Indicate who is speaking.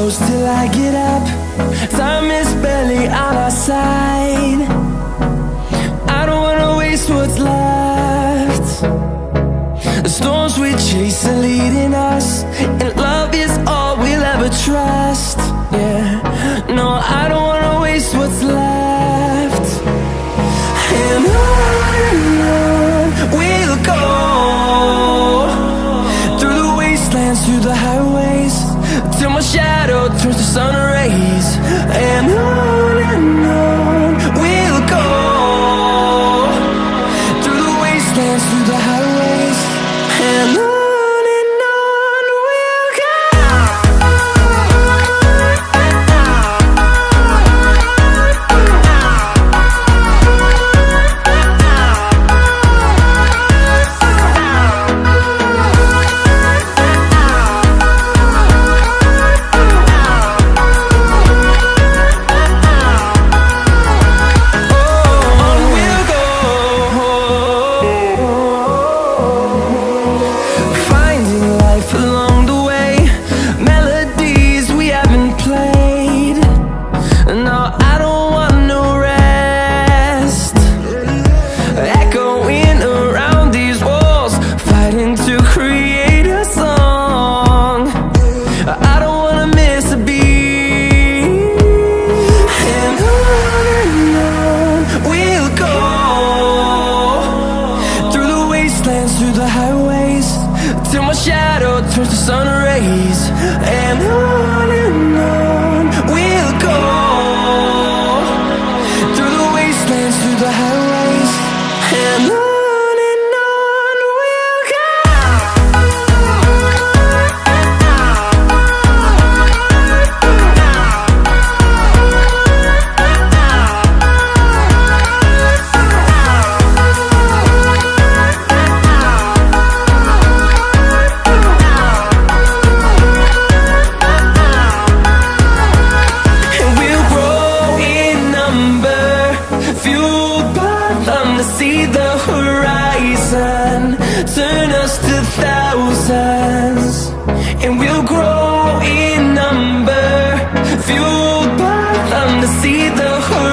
Speaker 1: close till I get up. Time is barely on our side. I don't wanna waste what's left. The storms we chase are leading us, and love is all we'll ever trust. Yeah, no, I don't wanna waste what's left. And on we'll go, through the wastelands, through the highways, till my shadow turns to sun rays. And on we'll go, through the wastelands, through the highways, and on we'll go. Through the highways, till my shadow turns to sun rays. And on we'll go, through the wastelands, through the highways, and on we'll go. See the horizon, turn us to thousands, and we'll grow in number, fueled by them to see the horizon.